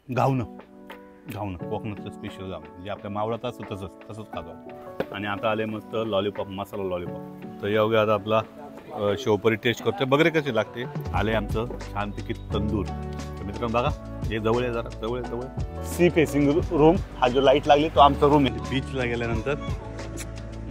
घावणं कोकणातलं स्पेशल घावणं जे आपल्या मावळात असतं तसंच खातो. आणि आता आले मस्त लॉलीपॉप, मसाला लॉलीपॉप. तर यावं आता आपला शेवपरी टेस्ट करतोय बघरे कशी लागते. आले आमचं छानपैकी तंदूर. तर मित्रांनो बघा हे जवळ आहे, जरा जवळ सी फेसिंग रूम. हा जो लाईट लागली तो आमचा रूम आहे. बीचला गेल्यानंतर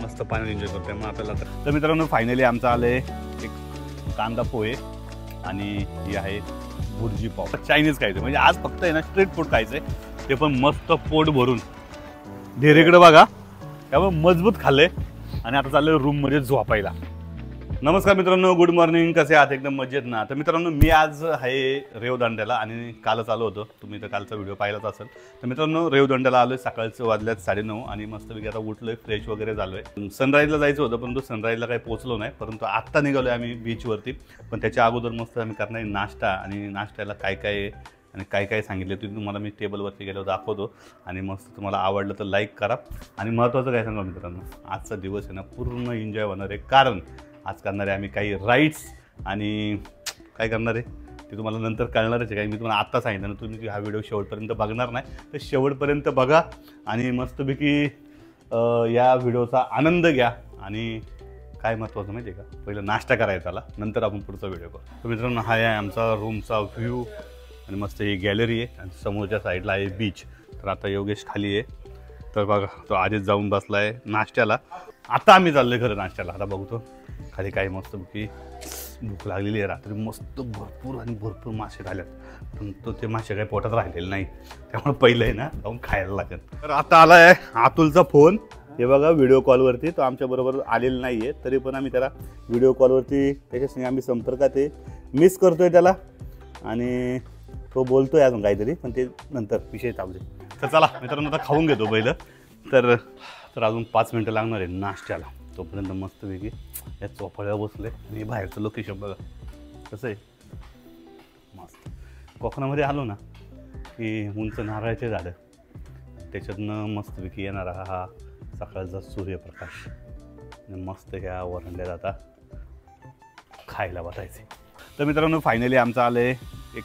मस्त पाणी एन्जॉय करतोय मग आपल्याला. तर मित्रांनो फायनली आमचं आले एक कांदा पोहे आणि ही आहे भुर्जी पाव. चायनीज खायचं म्हणजे आज फक्त आहे ना स्ट्रीट फूड खायचंय, ते पण मस्त पोट भरून. ढेरेकडे बघा त्यामुळे मजबूत खाल्ले आणि आता चाललोय रूम मध्ये झोपायला. नमस्कार मित्रांनो, गुड मॉर्निंग. कसे आहात? एकदम मजेत ना. तर मित्रांनो मी आज आहे रेवदंड्याला आणि कालच आलो होतो, तुम्ही तर कालचा व्हिडिओ पाहिलाच असेल. तर मित्रांनो रेवदंड्याला आलोय, सकाळचं वाजल्यात 9:30 आणि मस्तपैकी आता उठलोय, फ्रेश वगैरे झालोय. सनराईजला जायचं होतं परंतु सनराईजला काही पोहोचलो नाही, परंतु आत्ता निघालोय आम्ही बीचवरती. पण त्याच्या अगोदर मस्त आम्ही करणार नाश्ता आणि नाश्त्याला काय काय आणि काय सांगितले ते तुम्हाला मी टेबलवरती गेल्यावर दाखवतो. आणि मस्त तुम्हाला आवडलं तर लाईक करा. आणि महत्त्वाचं काय सांगा मित्रांनो, आजचा दिवस आहे ना पूर्ण एन्जॉय होणार आहे, कारण आज करणार आहे आम्ही काही राईड्स. आणि काय करणार आहे ते तुम्हाला नंतर कळणारच आहे. काही मी तुम्हाला आत्ता सांगितलं ना, तुम्ही हा व्हिडिओ शेवटपर्यंत बघणार नाही तर शेवटपर्यंत बघा आणि मस्तपैकी या व्हिडिओचा आनंद घ्या. आणि काय महत्त्वाचं माहिती आहे का, पहिलं नाश्ता करायचा आला, नंतर आपण पुढचा व्हिडिओ करू. तर मित्रांनो हा आहे आमचा रूमचा व्ह्यू आणि मस्त ही गॅलरी आहे आणि समोरच्या साईडला आहे बीच. तर आता योगेश खाली आहे, तर बघा तो आधीच जाऊन बसला आहे नाश्त्याला. आता आम्ही चाललोय खरं नाश्त्याला. आता बघतो खाली काही मस्तपैकी भूक लागलेली आहे. रात्री मस्त भरपूर मासे खाल्यात, पण ते मासे काही पोटात राहिलेले नाही, त्यामुळे पहिलं आहे ना जाऊन खायला लागेल. तर आता आला आहे अतुलचा फोन. हे बघा व्हिडिओ कॉलवरती तो आमच्याबरोबर आलेला नाही आहे, तरी पण आम्ही त्याला व्हिडिओ कॉलवरती त्याच्याशी आम्ही संपर्कात आहे. मिस करतोय त्याला आणि तो बोलतोय अजून काहीतरी, पण ते नंतर विषय चालू दे. तर चला मित्रांनो आता खाऊन घेतो पहिलं. तर अजून 5 मिनटं लागणार आहे नाश्त्याला. तोपर्यंत मस्तपैकी या चोपड्यावर बसले आणि बाहेरचं लोकेशन बघा कसं आहे मस्त. कोकणामध्ये आलो ना की उंच नारळाचे झाडं, त्याच्यातनं मस्तपैकी येणारा हा सकाळचा सूर्यप्रकाश आणि मस्त ह्या वरंड्यात आता खायला बसायचे. तर मित्रांनो फायनली आमचं आलं आहे एक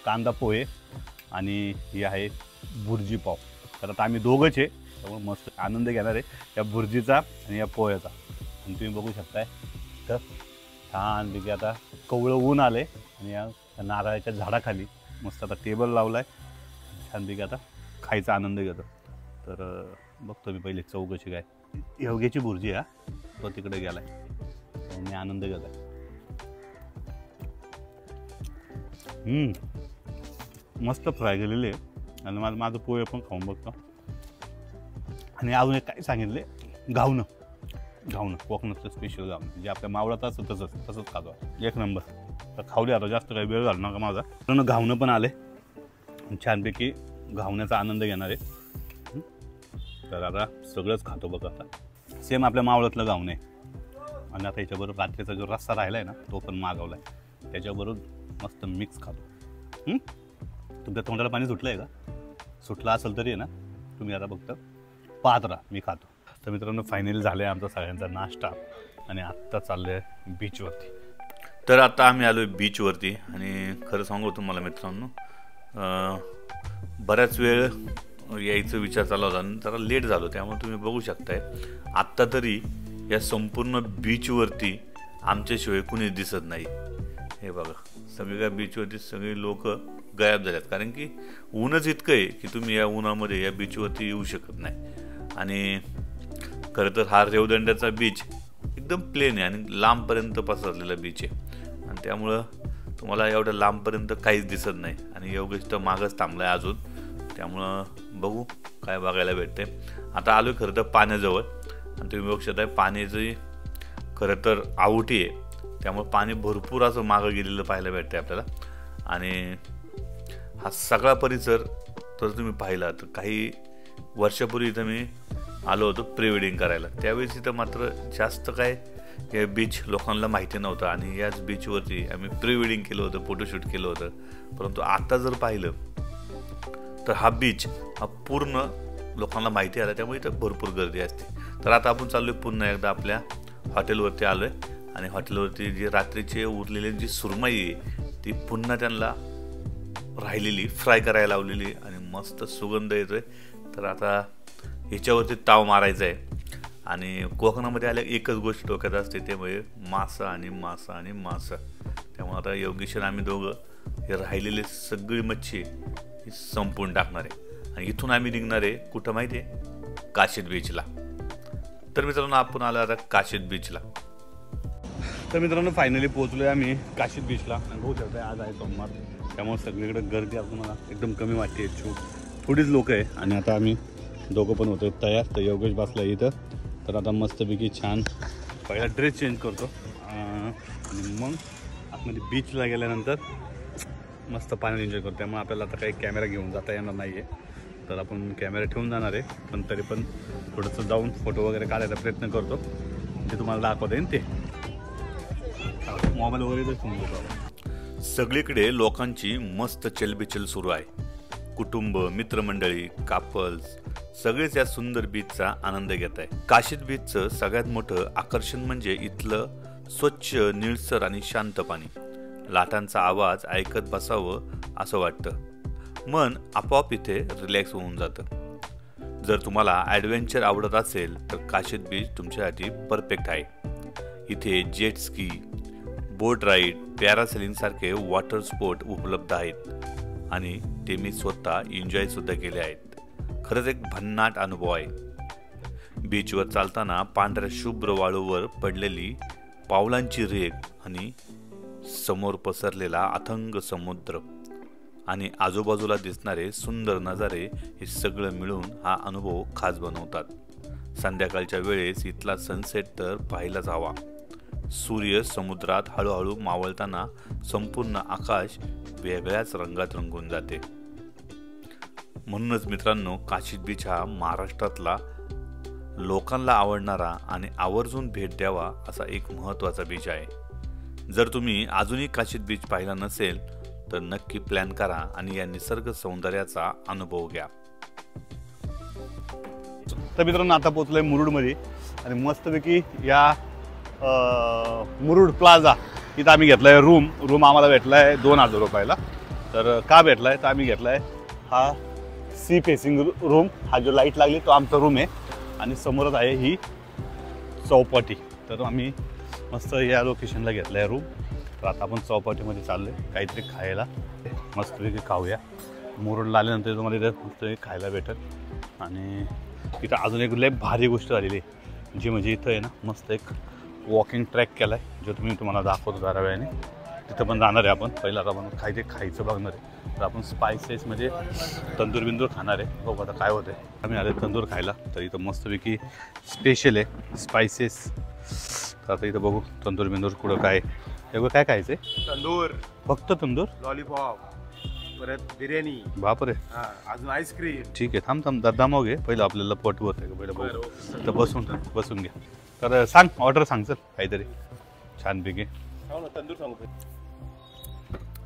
कांदा पोहे आणि ही आहे भुर्जी पाव. तर आता आम्ही दोघंच आहे, त्यामुळे मस्त आनंद घेणार आहे या भुर्जीचा आणि या पोह्याचा. आणि तुम्ही बघू शकताय तर छानपैकी आता कवळं ऊन आले आणि या नारळाच्या झाडाखाली मस्त आता टेबल लावला आहे, छानपैकी आता खायचा आनंद घेतो. तर बघतो मी पहिले चौकशी काय योग्याची भुर्जी हा तो तिकडे गेला आहे, मी आनंद घेतो आहे. मस्त फ्राय केलेली आहे आणि माझं पोहे पण खाऊन बघतो. आणि अजून एक काय सांगितले, घावणं कोकणातलं स्पेशल घावणं जे आपल्या मावळात असतं तसंच खातो, एक नंबर. तर खावले आता जास्त काही वेळ झाला नका माझा. पण घावणं पण आले, छानपैकी घावण्याचा आनंद घेणार आहे. तर आता सगळंच खातो बघा. आता सेम आपल्या मावळातलं घावणं आहे आणि आता याच्याबरोबर रात्रीचा जो रस्सा राहिला आहे ना तो पण मागवला आहे, त्याच्याबरोबर मस्त मिक्स खातो. तुमच्या तोंडाला पाणी सुटलं आहे का? सुटलं असेल तरी आहे ना तुम्ही आता फक्त पाहत राहा, मी खातो. तर मित्रांनो फायनली झालं आहे आमचा सगळ्यांचा नाश्ता आणि आत्ता चाललं आहे बीचवरती. तर आता आम्ही आलो आहे बीचवरती आणि खरं सांगू तुम्हाला मित्रांनो बऱ्याच वेळ यायचं विचार चालला होता आणि जरा लेट झालो, त्यामुळे तुम्ही बघू शकताय आत्ता तरी या संपूर्ण बीचवरती आमच्याशिवाय कुणीच दिसत नाही. हे बघा सगळ्या बीचवरती सगळे लोक गायब झाल्यात, कारण की ऊनच इतकं आहे की तुम्ही या उन्हामध्ये या बीचवरती येऊ शकत नाही. आणि खरं तर हा रेवदंड्याचा बीच एकदम प्लेन आहे आणि लांबपर्यंत पसरलेला बीच आहे आणि त्यामुळं तुम्हाला एवढ्या लांबपर्यंत काहीच दिसत नाही. आणि योगेश तर मागच थांबला आहे अजून, त्यामुळं बघू काय बघायला भेटते. आता आलो खरं तर पाण्याजवळ आणि तुम्ही बघू शकताय पाण्याची खरं तर आवटी आहे, त्यामुळे पाणी भरपूर असं मागं गेलेलं पाहायला भेटते आपल्याला. आणि हा सगळा परिसर तर तुम्ही पाहिला तर काही वर्षापूर्वी इथं मी आलो होतो प्री वेडिंग करायला, त्यावेळेस इथं मात्र जास्त काय हे बीच लोकांना माहिती नव्हतं आणि याच बीचवरती आम्ही प्री वेडिंग केलं होतं, फोटोशूट केलं होतं. परंतु आता जर पाहिलं तर हा बीच हा पूर्ण लोकांना माहिती आला, त्यामुळे इथं भरपूर गर्दी असते. तर आता आपण चाललो आहे पुन्हा एकदा आपल्या हॉटेलवरती आलो आहे आणि हॉटेलवरती जी रात्रीचे उरलेली जी सुरमई आहे ती पुन्हा त्यांना राहिलेली फ्राय करायला लावलेली आणि मस्त सुगंध येतोय. तर आता ह्याच्यावरती ताव मारायचा आहे. आणि कोकणामध्ये आल्या एकच गोष्ट डोक्यात असते, ते म्हणजे मासा आणि मासा आणि मासा. त्यामुळे आता योगेश आणि आम्ही दोघं हे राहिलेले सगळी मच्छी ही संपवून टाकणार आहे. आणि इथून आम्ही निघणार आहे कुठं माहिती आहे, काशीद बीचला. तर मित्रांनो आपण आलो आता काशीद बीचला. तर मित्रांनो फायनली पोहोचलो आहे आम्ही काशीद बीचला. आणि होऊ शकतं आज आहे सोमवार, त्यामुळे सगळीकडे गर्दी आपण मला एकदम कमी वाटते. थोडीच लोक आहे. आणि आता आम्ही दोघं पण होतो तयार. तर योगेश बसला इथं. तर आता मस्तपैकी छान पहिला ड्रेस चेंज करतो आणि मग आतमध्ये बीचला गेल्यानंतर मस्त पाण्यात एन्जॉय करतो. त्यामुळे आपल्याला आता काही कॅमेरा घेऊन जाता येणार नाही आहे. तर आपण कॅमेरा ठेवून जाणार आहे, पण तरी पण थोडंसं जाऊन फोटो वगैरे काढायचा प्रयत्न करतो, म्हणजे तुम्हाला दाखवता येईल. ते मोबाईल वगैरे तर समजतो. सगळीकडे लोकांची मस्त चलबिचल सुरू आहे. कुटुंब, मित्रमंडळी, कापल्स सगळेच या सुंदर बीचचा आनंद घेत आहे. काशीद बीचचं सगळ्यात मोठं आकर्षण म्हणजे इथलं स्वच्छ, निळसर आणि शांत पाणी. लाटांचा आवाज ऐकत बसावं असं वाटतं. मन आपोआप इथे रिलॅक्स होऊन जातं. जर तुम्हाला ॲडव्हेंचर आवडत असेल तर काशीद बीच तुमच्यासाठी परफेक्ट आहे. इथे जेट स्की, बोट राईड, पॅरासेलिंग सारखे वॉटर स्पोर्ट उपलब्ध आहेत आणि ते मी स्वतः एन्जॉय सुद्धा केले आहेत. खरंच एक भन्नाट अनुभव आहे. बीचवर चालताना पांढऱ्या शुभ्र वाळूवर पडलेली पावलांची रेघ आणि समोर पसरलेला अथंग समुद्र आणि आजूबाजूला दिसणारे सुंदर नजारे हे सगळं मिळून हा अनुभव खास बनवतात. संध्याकाळच्या वेळेस इथला सनसेट तर पाहायलाच हवा. सूर्य समुद्रात हळूहळू मावळताना संपूर्ण आकाश वेगळ्याच रंगात रंगून जाते. म्हणूनच मित्रांनो, काशीद बीच हा महाराष्ट्रातला लोकांना आवडणारा आणि आवर्जून भेट द्यावा असा एक महत्त्वाचा बीच आहे. जर तुम्ही अजूनही काशीद बीच पाहिला नसेल तर नक्की प्लॅन करा आणि या निसर्ग सौंदर्याचा अनुभव घ्या. तर मित्रांनो आता पोहोचलोय मुरुडमध्ये आणि मस्तपैकी या मुरुड प्लाझा इथं आम्ही घेतलाय रूम आम्हाला भेटलाय 2000 रुपयाला. तर का भेटलाय तर आम्ही घेतलाय हा सी फेसिंग रूम. हा जो लाईट लागली तो आमचा रूम आहे आणि समोरच आहे ही चौपाटी. तर आम्ही मस्त या लोकेशनला घेतलाय रूम. तर आता आपण चौपाटीमध्ये चाललोय काहीतरी खायला, मस्तपैकी खाऊया. मुरुडला आल्यानंतर तुम्हाला इथं मस्तपैकी खायला भेटेल. आणि इथं अजून एक लय भारी गोष्ट झालेली आहे, जी म्हणजे इथं आहे ना मस्त एक वॉकिंग ट्रॅक केला आहे, जो तुम्हाला दाखवतो जरा वेळाने. तिथं पण जाणार आहे आपण. पहिला आता आपण खायचं बघणार आहे. तर आपण स्पायसेसमध्ये तंदूर बिंदूर खाणार आहे. बघू आता काय होतं आहे. आम्ही आले तंदूर खायला. तर इथं मस्तपैकी स्पेशल आहे स्पायसेस. तर आता इथं बघू तंदूर बिंदूर कुठं काय एवढं काय खायचं आहे. तंदूर, फक्त तंदूर, लॉलीपॉप, परत बिर्याणी, बापरे, अजून आईस्क्रीम. दम ठीक आहे. थांब दमाव घे पहिलं, आपल्याला पट होत आहे पहिलं बघू. तर बसून घ्या. तर सांग, ऑर्डर सांग चल काहीतरी छानपैकी. तंदूर सांगतो.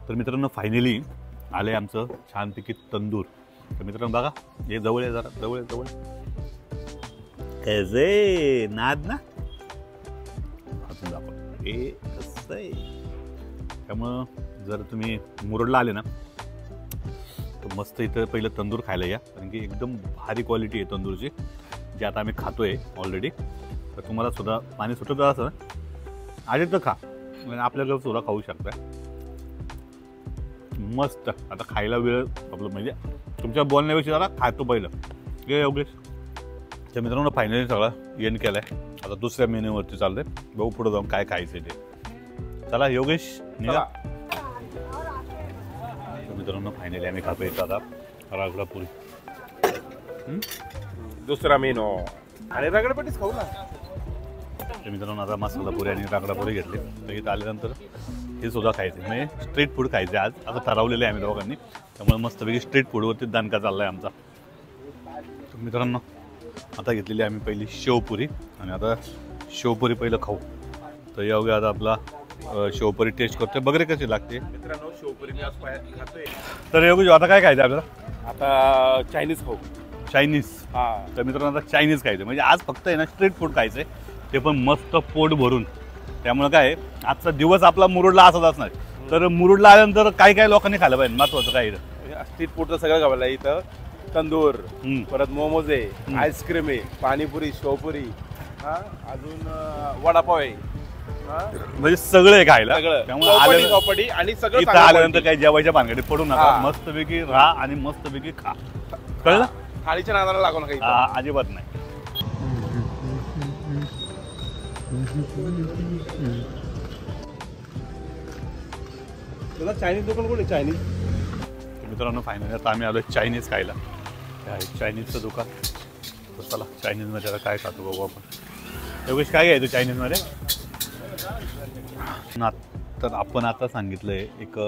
तर मित्रांनो फायनली आले आमचं छानपैकी तंदूर. तर मित्रांनो बघा, हे जवळ आहे, जरा जवळ कैसे नाद ना अजून दाखव हे कसं आहे. त्यामुळं जर तुम्ही मुरुडला आले ना तर मस्त इथं पहिलं तंदूर खायला या, कारण की एकदम भारी क्वालिटी आहे तंदूरची, जी आता आम्ही खातोय ऑलरेडी. तर तुम्हाला सुद्धा पाणी सुटत असं ना आधी तर खा, म्हणजे आपल्याकडे सुद्धा खाऊ शकता. मस्त. आता खायला वेळ आपलं म्हणजे तुमच्या बोलण्यापेक्षा जरा खातो पहिलं हे योगेश. तर मित्रांनो फायनली सगळं एंड केलं आहे. आता दुसऱ्या मेन्यूवरती चाललंय. बघू पुढं जाऊन काय खायचं ते. चला योगेश निघा. मित्रांनो फायनली आम्ही खातो येतो आता रगडापुरी. दुसरा मेनू आणि रगडापुरीच खाऊ ना. तर मित्रांनो आता मसाला पुरी आणि रगडापुरी घेतली. तर इथं आल्यानंतर हे सुद्धा खायचं म्हणजे स्ट्रीट फूड खायचं आज. आता ठरवलेलं आहे आम्ही दोघांनी, त्यामुळे मस्तपैकी स्ट्रीट फूडवरती दणका चालला आहे आमचा. तर मित्रांनो आता घेतलेली आम्ही पहिली शेवपुरी आणि आता शेवपुरी पहिलं खाऊ. तर यावं आता आपला शेवपुरी टेस्ट करतोय वगैरे कशी लागते. मित्रांनो शेवपुरी मी आज खातोय. तर योगेश आता काय खायचं आपल्याला. आता चायनीज खाऊ. चायनीज. तर मित्रांनो आता चायनीज खायचं म्हणजे आज फक्त आहे ना स्ट्रीट फूड खायचं आहे, ते पण मस्त पोट भरून. त्यामुळे काय आजचा दिवस आपला मुरुडला असाच असणार. तर मुरुडला आल्यानंतर काही लोकांनी खाल्लं पाहिजे, महत्वाचं काय इथं? स्ट्रीट फूडचं सगळं गावाला इथं तंदूर, हम्म. परत मोमोज आहे, आईस्क्रीम आहे, पाणीपुरी, शेवपुरी, हा अजून वडापाव आहे, हा म्हणजे सगळं आहे खायला. सगळं त्यामुळे चौपाटी चौपाटी आणि सगळं इथं चांगलं आल्यानंतर quality. काही जेवायच्या भानगडीत पडू नका, हा. मस्तपैकी राहा आणि मस्तपैकी खा. कळलं? थाळीच्या नादाला लागू नका इथं. अजिबात नाही. तुला चायनीज दुकान कुठे चायनीज? तर मित्रांनो फायनली आता आम्ही आलो चायनीज खायला. हे आहे चायनीजचं दुकान. तर चला चायनीजमध्ये आता काय खातो बघू आपण. योगेश काय घ्यायचं चायनीजमध्ये? तर आपण आता सांगितलं आहे एक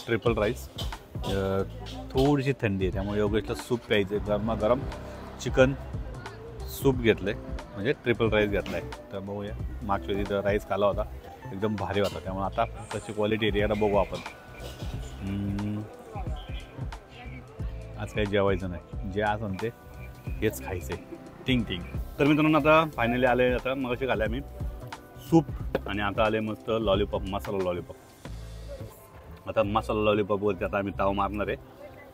ट्रिपल राईस. थोडीशी थंडी आहे त्यामुळे योगेशला सूप प्यायचं आहे. गरमागरम चिकन सूप घेतलं आहे, म्हणजे ट्रिपल राईस घेतला आहे. तर बघूया, मागच्या वेळी तर राईस खाला होता, एकदम भारी होता. त्यामुळे आता त्याची क्वालिटी एरियाला बघू आपण. आज काही जेवायचं नाही, जे आज म्हणते हेच खायचं आहे. टिंग टिंग. तर मित्रांनो आता फायनली आले, आता मगाशी खाल्लं आम्ही सूप आणि आता आले मस्त लॉलीपॉप, मसाला लॉलीपॉप. आता मसाला लॉलीपॉपवरती आता आम्ही ताव मारणार आहे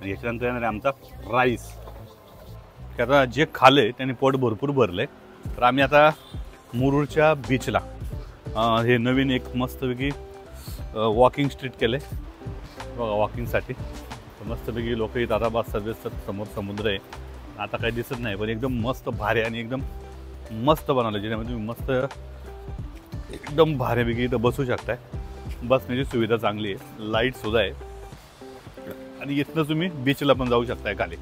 आणि याच्यानंतर येणार आहे आमचा राईस. की आता जे खाल्ले त्याने पोट भरपूर भरले. तर आम्ही आता मुरुडच्या बीचला हे नवीन एक मस्तपैकी वॉकिंग स्ट्रीट केलं आहे बघा वॉकिंगसाठी. तर मस्तपैकी लोक इथं आता बस सर्विस समोर समुद्र आहे. आता काही दिसत नाही पण एकदम मस्त भारी आणि एकदम मस्त बनवलं, ज्याच्यामध्ये तुम्ही मस्त एकदम भारीपैकी इथं बसू शकताय. बसण्याची सुविधा चांगली आहे, लाईटसुद्धा आहे आणि इथनं तुम्ही बीचला पण जाऊ शकताय खाली.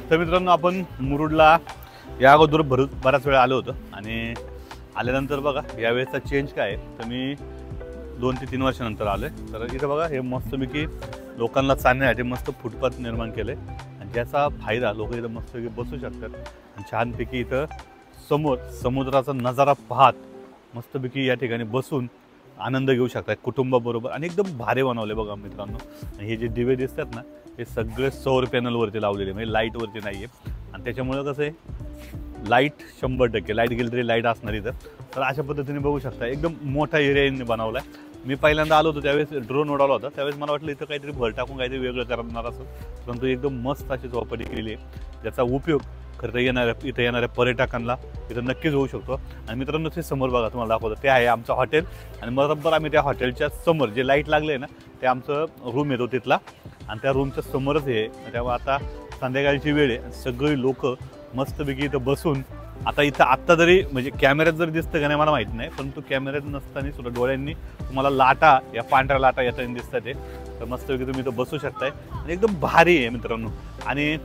तर मित्रांनो आपण मुरुडला या अगोदर बऱ्याच वेळा आलो होतो आणि आल्यानंतर बघा यावेळेचा चेंज काय आहे. तर मी 2 ते 3 वर्षानंतर आलो आहे. तर इथं बघा हे मस्तपैकी लोकांना चालण्यासाठी मस्त फुटपाथ निर्माण केलं आहे आणि ज्याचा फायदा लोक इथं मस्तपैकी बसू शकतात आणि छानपैकी इथं समोर समुद्राचा नजारा पाहत मस्तपैकी या ठिकाणी बसून आनंद घेऊ शकतात कुटुंबाबरोबर. आणि एकदम भारी बनवले बघा मित्रांनो. आणि हे जे दिवे दिसतात ना हे सगळे सौर पॅनलवरती लावलेले, म्हणजे लाईटवरती नाही आहे. आणि त्याच्यामुळं कसं आहे लाईट 100% लाईट गेली तरी लाईट असणार इथं. तर अशा पद्धतीने बघू शकता एकदम मोठा एरियाने बनवला आहे. मी पहिल्यांदा आलो होतो त्यावेळेस ड्रोन उडाला होता, त्यावेळेस मला वाटलं इथं काहीतरी भर टाकून काहीतरी वेगळं करणार असं, परंतु एकदम मस्त अशी चौपाटी केलेली आहे ज्याचा उपयोग खरं तर इथं येणाऱ्या पर्यटकांना इथं नक्कीच होऊ शकतो. आणि मित्रांनो ते समोर बघा तुम्हाला दाखवतो, ते आहे आमचं हॉटेल आणि बरोबर आम्ही त्या हॉटेलच्या समोर जे लाईट लागले ना ते आमचं रूम येतो तिथला आणि त्या रूमच्या समोरच हे. तेव्हा आता संध्याकाळची वेळ आहे, सगळी लोक मस्तपैकी इथं बसून आता इथं आत्ता जरी म्हणजे कॅमेऱ्यात जरी दिसतं का नाही मला माहीत नाही, परंतु कॅमेऱ्यात नसताना सुद्धा डोळ्यांनी तुम्हाला लाटा या पांढऱ्या लाटा येताना दिसतात ते. तर मस्तपैकी तुम्ही इथं बसू शकताय आणि एकदम भारी आहे मित्रांनो. आणि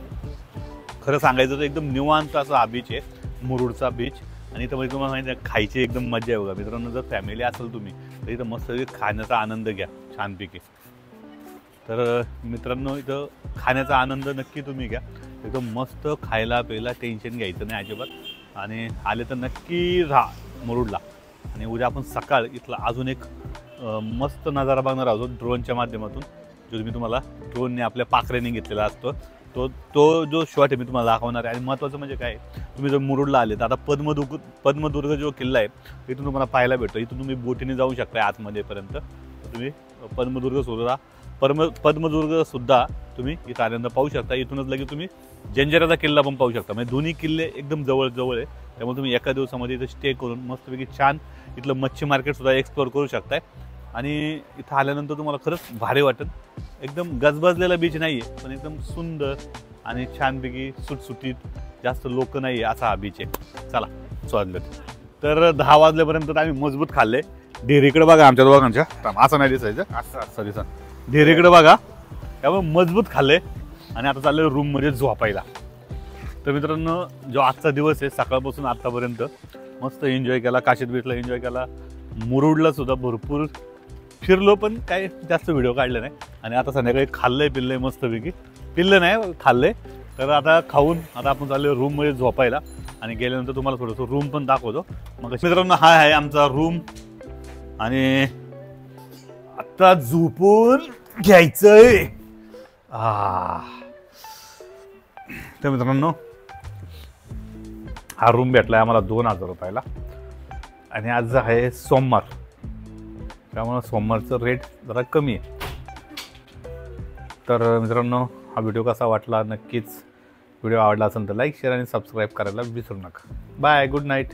खरं सांगायचं तर एकदम निवांत असा हा बीच आहे मुरुडचा बीच. आणि इथं म्हणजे तुम्हाला माहिती आहे खायची एकदम मजा आहे बघा मित्रांनो. जर फॅमिली असेल तुम्ही तर इथं मस्तपैकी खाण्याचा आनंद घ्या छानपैकी. तर मित्रांनो इथं खाण्याचा आनंद नक्की तुम्ही घ्या. एकदम मस्त खायला प्यायला टेन्शन घ्यायचं नाही अजिबात. आणि आले तर नक्की राहा मुरुडला. आणि उद्या आपण सकाळ इथला अजून एक मस्त नजारा बघणार आहोत ड्रोनच्या माध्यमातून, जो मी तुम्हाला ड्रोनने आपल्या पाखरेने घेतलेला असतो तो जो शॉट आहे मी तुम्हाला दाखवणार आहे. आणि महत्त्वाचं म्हणजे काय, तुम्ही जर मुरुडला आले तर आता पद्मदुर्ग जो किल्ला आहे इथून तुम्हाला पाहायला भेटतो. इथून तुम्ही बोटीने जाऊ शकता आतमध्येपर्यंत. तर तुम्ही पद्मदुर्गसुद्धा तुम्ही इथं आनंद पाहू शकता. इथूनच लगेच तुम्ही जंजिराचा किल्ला पण पाहू शकता. म्हणजे दोन्ही किल्ले एकदम जवळ आहे. त्यामुळे तुम्ही एका दिवसामध्ये इथं स्टे करून मस्तपैकी छान इथलं मच्छी मार्केटसुद्धा एक्सप्लोअर करू शकताय. आणि इथं आल्यानंतर तुम्हाला खरंच भारी वाटेल. एकदम गजबजलेला बीच नाही आहे पण एकदम सुंदर आणि छानपैकी सुटसुटीत, जास्त लोक नाही आहे असा हा बीच आहे. चला स्वागत. तर 10 वाजल्यापर्यंत आम्ही मजबूत खाल्ले. ढेरीकडे बघा आमच्या दोघांच्या, असं नाही दिसायचं, असं दिसा ढेरीकडे बघा. त्यामुळे मजबूत खाल्ले आणि आता चालले रूममध्ये झोपायला. तर मित्रांनो जो आजचा दिवस आहे सकाळपासून आत्तापर्यंत मस्त एन्जॉय केला. काशीद बीचला एन्जॉय केला, मुरुडला सुद्धा भरपूर फिरलो पण काय जास्त व्हिडिओ काढले नाही. आणि आता संध्याकाळी खाल्लंय पिल्लंय मस्तपैकी, पिल्लं नाही खाल्लंय. तर आता खाऊन आता आपण चाललो रूममध्ये झोपायला आणि गेल्यानंतर तुम्हाला थोडंसं रूम पण दाखवतो. मग मित्रांनो हा आहे आमचा रूम आणि आता झोपून घ्यायचंय. तर मित्रांनो हा रूम भेटलाय आम्हाला 2000 रुपयाला आणि आज आहे सोमवार. त्यामुळं सोमवारचं रेट जरा कमी आहे. तर मित्रांनो, हा व्हिडिओ कसा वाटला नक्कीच व्हिडिओ आवडला असेल तर लाईक शेअर आणि सबस्क्राईब करायला विसरू नका. Bye, good night.